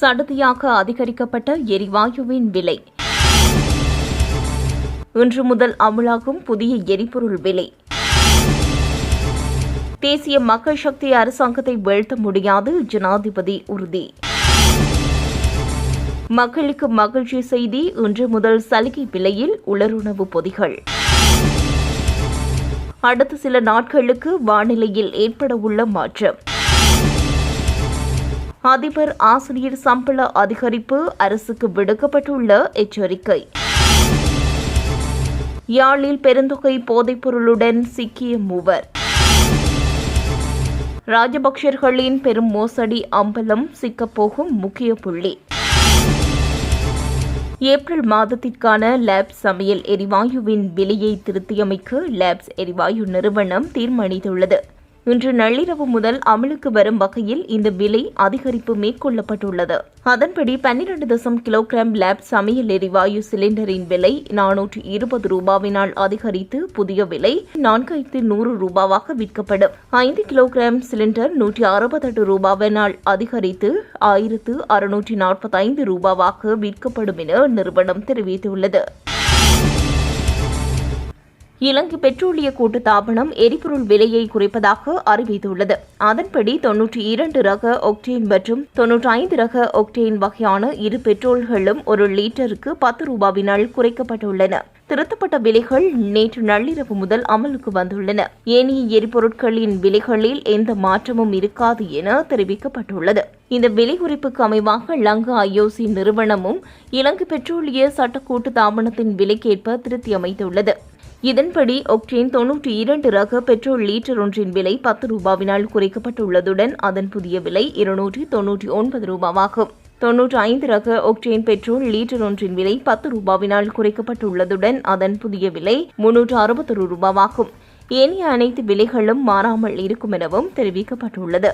சடுதியாக அதிகரிக்கப்பட்ட எரிவாயுவின் விலை. இன்று முதல் அமலாகும் புதிய எரிபொருள் விலை. தேசிய மக்கள் சக்தி அரசாங்கத்தை வீழ்த்த முடியாது, ஜனாதிபதி உறுதி. மக்களுக்கு மகிழ்ச்சி செய்தி, இன்று முதல் சலுகை விலையில் உலருணவு பொதிகள். அடுத்த சில நாட்களுக்கு வானிலையில் ஏற்படவுள்ள மாற்றம். அதிபர் ஆசிரியர் சம்பள அதிகரிப்பு, அரசுக்கு விடுக்கப்பட்டுள்ள எச்சரிக்கை. யாழில் பெருந்தொகை போதைப்பொருளுடன் சிக்கிய மூவர். ராஜபக்சர்களின் பெரும் மோசடி அம்பலம், சிக்கப்போகும் முக்கிய புள்ளி. ஏப்ரல் மாதத்திற்கான லேப்ஸ் சமையல் எரிவாயுவின் விலையை திருத்தியமைக்க லேப்ஸ் எரிவாயு நிறுவனம் தீர்மானித்துள்ளது. இன்று நள்ளிரவு முதல் அமலுக்கு வரும் வகையில் இந்த விலை அதிகரிப்பு மேற்கொள்ளப்பட்டுள்ளது. அதன்படி 12 கிலோகிராம் லேப் சமையல் எரிவாயு சிலிண்டரின் விலை 420 ரூபாவினால் அதிகரித்து புதிய விலை 4100 ரூபாவாக விற்கப்படும். 5 கிலோகிராம் சிலிண்டர் 168 ரூபாவினால் அதிகரித்து 1645 ரூபாவாக விற்கப்படும் என நிறுவனம் தெரிவித்துள்ளது. இலங்கை பெட்ரோலிய கூட்டுத்தாபனம் எரிபொருள் விலையை குறைப்பதாக அறிவித்துள்ளது. அதன்படி 92 ரக ஒக்டேன் மற்றும் 95 ரக ஒக்டேன் வகையான இரு பெட்ரோல்களும் ஒரு லிட்டருக்கு 10 ரூபாவினால் குறைக்கப்பட்டுள்ளன. திருத்தப்பட்ட விலைகள் நேற்று நள்ளிரவு முதல் அமலுக்கு வந்துள்ளன. ஏனைய எரிபொருட்களின் விலைகளில் எந்த மாற்றமும் இருக்காது என தெரிவிக்கப்பட்டுள்ளது. இந்த விலை குறைப்புக்கு அமைவாக லங்கா ஐஓசி நிறுவனமும் இலங்கை பெட்ரோலிய சட்டக்கூட்டு தாபனத்தின் விலைக்கேற்ப திருத்தி அமைத்துள்ளது. இதன்படி ஒக்டேன் 92 ரக பெட்ரோல் லீட்டர் ஒன்றின் விலை 10 ரூபாவினால் குறைக்கப்பட்டுள்ளதுடன் அதன் புதிய விலை 299 ரூபாவாகும். 95 ரக ஒக்டேன் பெட்ரோல் லீட்டர் ஒன்றின் விலை 10 ரூபாவினால் குறைக்கப்பட்டுள்ளதுடன் அதன் புதிய விலை 361 ரூபாவாகும். ஏனைய அனைத்து விலைகளும் மாறாமல் இருக்கும் எனவும் தெரிவிக்கப்பட்டுள்ளது.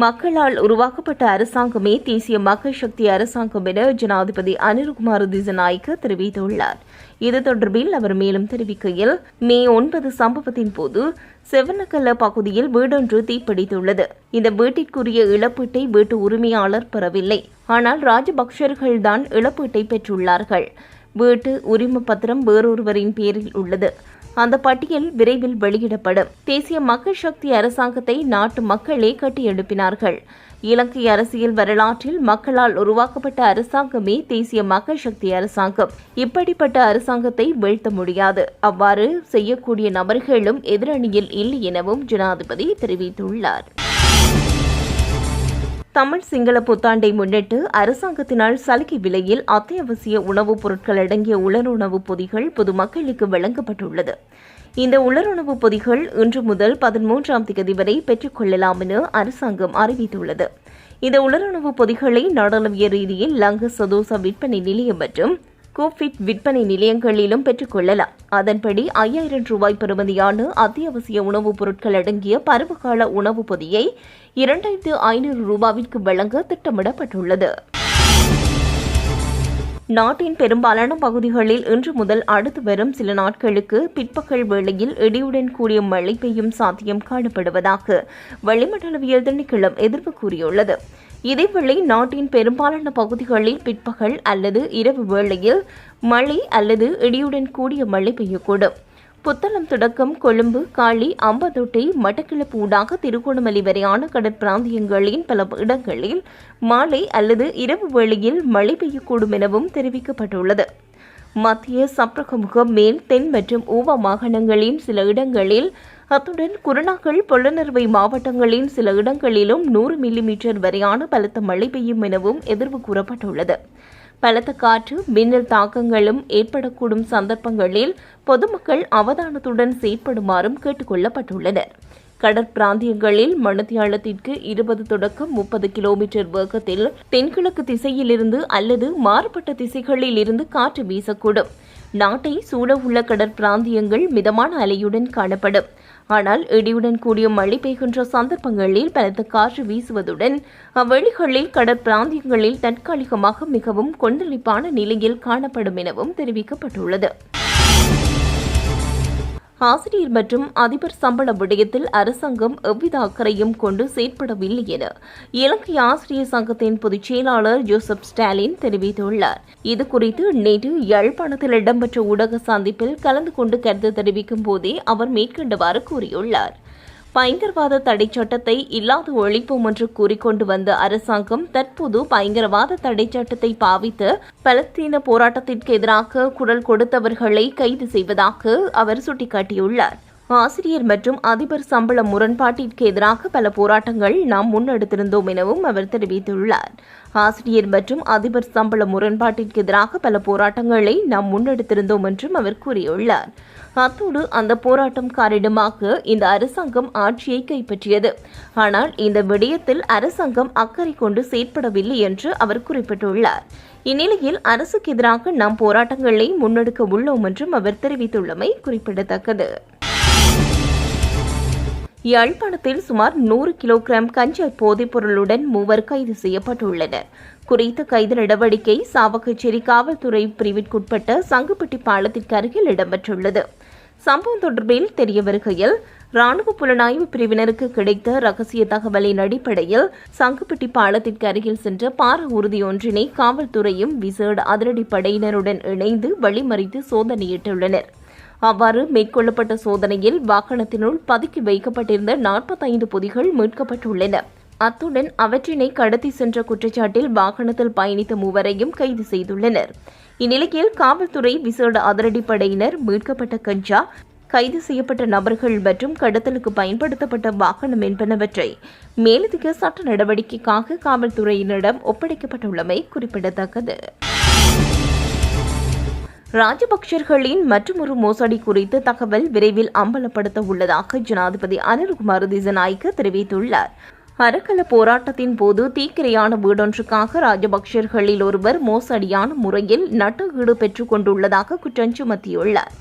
மக்களால் உருவாக்கப்பட்ட அரசாங்கமே தேசிய மக்கள் சக்தி அரசாங்கம் என ஜனாதிபதி அனுரகுமார திசாநாயக்க தெரிவித்துள்ளார். இது தொடர்பில் அவர் மேலும் தெரிவிக்கையில், மே 9 சம்பவத்தின் போது செவனக்கல்ல பகுதியில் வீடொன்று தீப்பிடித்துள்ளது. இந்த வீட்டிற்குரிய இழப்பீட்டை வீட்டு உரிமையாளர் பெறவில்லை. ஆனால் ராஜபக்சர்கள்தான் இழப்பீட்டை பெற்றுள்ளார்கள். வீட்டு உரிம பத்திரம் வேறொருவரின் பேரில் உள்ளது. அந்த பட்டியல் விரைவில் வெளியிடப்படும். தேசிய மக்கள் சக்தி அரசாங்கத்தை நாட்டு மக்களே கட்டியெழுப்பினார்கள். இலங்கை அரசியல் வரலாற்றில் மக்களால் உருவாக்கப்பட்ட அரசாங்கமே தேசிய மக்கள் சக்தி அரசாங்கம். இப்படிப்பட்ட அரசாங்கத்தை வீழ்த்த முடியாது. அவ்வாறு செய்யக்கூடிய நபர்களும் எதிரணியில் இல்லை எனவும் ஜனாதிபதி தெரிவித்துள்ளார். தமிழ் சிங்கள புத்தாண்டை முன்னிட்டு அரசாங்கத்தினால் சலுகை விலையில் அத்தியாவசிய உணவுப் பொருட்கள் அடங்கிய உலருணவுப் பொதிகள் பொதுமக்களுக்கு வழங்கப்பட்டுள்ளது. இந்த உலருணவுப் பொதிகள் இன்று முதல் 13ஆம் தேதி வரை பெற்றுக் கொள்ளலாம் என அரசாங்கம் அறிவித்துள்ளது. இந்த உலருணவுப் பொதிகளை நாடளாவிய ரீதியில் லங்க சதோச விற்பனை நிலையம் மற்றும் கோஃபிட் விற்பனை நிலையங்களிலும் பெற்றுக் கொள்ளலாம். அதன்படி 5000 ரூபாய் பெறுமதியான அத்தியாவசிய உணவுப் பொருட்கள் அடங்கிய பருவகால உணவுப் பொதியை 2500 ரூபாவிற்கு வழங்க திட்டமிடப்பட்டுள்ளது. நாட்டின் பெரும்பாலான பகுதிகளில் இன்று முதல் அடுத்து வரும் சில நாட்களுக்கு பிற்பகல் வேளையில் இடியுடன் கூடிய மழை பெய்யும் சாத்தியம் காணப்படுவதாக வளிமண்டலவியல் திணைக்களம் எதிர்ப்பு கூறியுள்ளது. இதேவேளை நாட்டின் பெரும்பாலான பகுதிகளில் பிற்பகல் அல்லது இரவு வேளையில் மழை அல்லது இடியுடன் கூடிய மழை பெய்யக்கூடும். புத்தளம் தொடக்கம் கொழும்பு, காலி, அம்பதொட்டை, மட்டக்களப்பு ஊடாக திருகோணமலை வரையான கடற்பிராந்தியங்களின் பல இடங்களில் மாலை அல்லது இரவு வேளையில் மழை பெய்யக்கூடும் எனவும் தெரிவிக்கப்பட்டுள்ளது. மத்திய சப்ரகமுக, மேல், தென் மற்றும் ஊவா மாகாணங்களின் சில இடங்களில், அத்துடன் குருணாகல், பொலனறுவை மாவட்டங்களின் சில இடங்களிலும் 100 மில்லிமீட்டர் வரையான பலத்த மழை பெய்யும் எனவும் எதிர்வு கூறப்பட்டுள்ளது. பலத்த காற்று, மின்னல் தாக்கங்களும் ஏற்படக்கூடும் சந்தர்ப்பங்களில் பொதுமக்கள் அவதானத்துடன் செயற்படுமாறும் கேட்டுக் கொள்ளப்பட்டுள்ளனர். கடற்பிராந்தியங்களில் மணித்தியாலத்திற்கு 20 தொடக்கம் 30 கிலோமீட்டர் வேகத்தில் தென்கிழக்கு திசையிலிருந்து அல்லது மாறுபட்ட திசைகளில் இருந்து காற்று வீசக்கூடும். நாட்டை சூழவுள்ள கடற்பிராந்தியங்கள் மிதமான அலையுடன் காணப்படும். ஆனால் இடியுடன் கூடிய மழை பெய்கின்ற சந்தர்ப்பங்களில் பலத்த காற்று வீசுவதுடன் அவ்வெளிகளில் கடற்பிராந்தியங்களில் தற்காலிகமாக மிகவும் கொந்தளிப்பான நிலையில் காணப்படும் எனவும் தெரிவிக்கப்பட்டுள்ளது. ஆசிரியர் மற்றும் அதிபர் சம்பள விடயத்தில் அரசாங்கம் எவ்வித அக்கறையும் கொண்டு செயற்படவில்லை என இலங்கை ஆசிரியர் சங்கத்தின் பொதுச் செயலாளர் ஜோசப் ஸ்டாலின் தெரிவித்துள்ளார். இதுகுறித்து நேற்று யாழ்ப்பாணத்தில் இடம்பெற்ற ஊடக சந்திப்பில் கலந்து கொண்டு கருத்து தெரிவிக்கும் போதே அவர் மேற்கண்டவாறு கூறியுள்ளார். பயங்கரவாத தடை சட்டத்தை இல்லாது ஒழிப்போம் என்று கூறிக்கொண்டு வந்த அரசாங்கம் தற்போது பயங்கரவாத தடை சட்டத்தை பாவித்து பலஸ்தீன போராட்டத்திற்கு எதிராக குரல் கொடுத்தவர்களை கைது செய்வதாக அவர் சுட்டிக்காட்டியுள்ளார். ஆசிரியர் மற்றும் அதிபர் சம்பள முரண்பாட்டிற்கு எதிராக பல போராட்டங்கள் நாம் முன்னெடுத்திருந்தோம் எனவும் அவர் தெரிவித்துள்ளார். ஆசிரியர் மற்றும் அதிபர் சம்பள முரண்பாட்டிற்கு எதிராக பல போராட்டங்களை நாம் முன்னெடுத்திருந்தோம் என்றும் அவர் கூறியுள்ளார். அத்தோடு அந்த போராட்டம் காரணமாக இந்த அரசாங்கம் ஆட்சியை கைப்பற்றியது. ஆனால் இந்த விடயத்தில் அரசாங்கம் அக்கறை கொண்டு செயற்படவில்லை என்று அவர் குறிப்பிட்டுள்ளார். இந்நிலையில் அரசுக்கு எதிராக நாம் போராட்டங்களை முன்னெடுக்க உள்ளோம் என்றும் அவர் தெரிவித்துள்ளமை குறிப்பிடத்தக்கது. யாழ்ப்பாணத்தில் சுமார் 100 கிலோகிராம் கஞ்சா போதைப் பொருளுடன் 3 கைது செய்யப்பட்டுள்ளனர். குறித்த கைது நடவடிக்கை சாவகச்சேரி காவல்துறை பிரிவிற்குட்பட்ட சங்குப்பட்டி பாலத்திற்கு அருகில் இடம்பெற்றுள்ளது. சம்பவம் தொடர்பில் தெரிய வருகையில் ராணுவ புலனாய்வு பிரிவினருக்கு கிடைத்த ரகசிய தகவலின் அடிப்படையில் சங்குப்பட்டி பாலத்திற்கு அருகில் சென்ற பார ஊர்தி ஒன்றினை காவல்துறையும் விசேட அதிரடிப்படையினருடன் இணைந்து வழிமறித்து சோதனையிட்டுள்ளனர். அவ்வாறு மேற்கொள்ளப்பட்ட சோதனையில் வாகனத்தினுள் பதுக்கி வைக்கப்பட்டிருந்த 45 பொதிகள் மீட்கப்பட்டுள்ளன. அத்துடன் அவற்றினை கடத்தி சென்ற குற்றச்சாட்டில் வாகனத்தில் பயணித்த 3 கைது செய்துள்ளனர். இந்நிலையில் காவல்துறை விசேட அதிரடிப்படையினர் மீட்கப்பட்ட கஞ்சா, கைது செய்யப்பட்ட நபர்கள் மற்றும் கடத்தலுக்கு பயன்படுத்தப்பட்ட வாகனம் என்பனவற்றை மேலதிக சட்ட நடவடிக்கைக்காக காவல்துறையினரிடம் ஒப்படைக்கப்பட்டுள்ளமை குறிப்பிடத்தக்கது. ராஜபக்சர்களின் மற்றொரு மோசடி குறித்த தகவல் விரைவில் அம்பலப்படுத்த உள்ளதாக ஜனாதிபதி அனுரகுமார திசாநாயக்க தெரிவித்துள்ளார். அரக்கல போராட்டத்தின் போது தீக்கிரையான வீடொன்றுக்காக ராஜபக்சர்களில் ஒருவர் மோசடியான முறையில் நட்டஈடு பெற்றுக் கொண்டுள்ளதாக குற்றம் சுமத்தியுள்ளார்.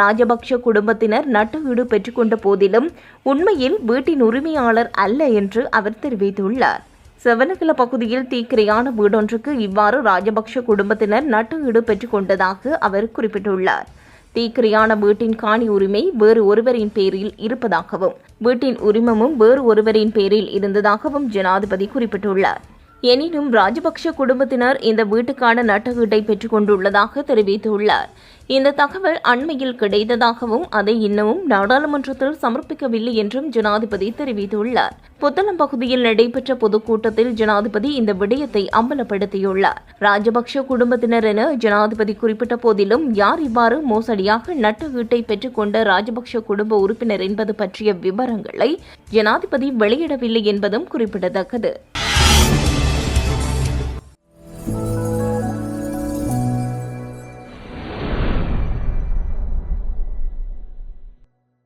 ராஜபக்ஷ குடும்பத்தினர் நட்டஈடு பெற்றுக்கொண்ட போதிலும் உண்மையில் வீட்டின் உரிமையாளர் அல்ல என்று அவர் தெரிவித்துள்ளார். செவனகல பகுதியில் தீக்கிரையான வீடொன்றுக்கு இவ்வாறு ராஜபக்ஷ குடும்பத்தினர் நட்டஈடு பெற்றுக் கொண்டதாக அவர் குறிப்பிட்டுள்ளார். தீக்கிரையான வீட்டின் காணி உரிமை வேறு ஒருவரின் பேரில் இருப்பதாகவும் வீட்டின் உரிமமும் வேறு ஒருவரின் பேரில் இருந்ததாகவும் ஜனாதிபதி குறிப்பிட்டுள்ளார். எனினும் ராஜபக்ஷ குடும்பத்தினர் இந்த வீட்டுக்கான நட்டஈட்டை பெற்றுக் கொண்டுள்ளதாக தெரிவித்துள்ளார். இந்த தகவல் அண்மையில் கிடைத்ததாகவும் அதை இன்னமும் நாடாளுமன்றத்தில் சமர்ப்பிக்கவில்லை என்றும் ஜனாதிபதி தெரிவித்துள்ளார். புத்தளம் பகுதியில் நடைபெற்ற பொதுக்கூட்டத்தில் ஜனாதிபதி இந்த விடயத்தை அம்பலப்படுத்தியுள்ளார். ராஜபக்ஷ குடும்பத்தினர் என ஜனாதிபதி குறிப்பிட்ட போதிலும் யார் இவ்வாறு மோசடியாக நட்டஈட்டை பெற்றுக் கொண்ட ராஜபக்ஷ குடும்ப உறுப்பினர் என்பது பற்றிய விவரங்களை ஜனாதிபதி வெளியிடவில்லை என்பதும் குறிப்பிடத்தக்கது.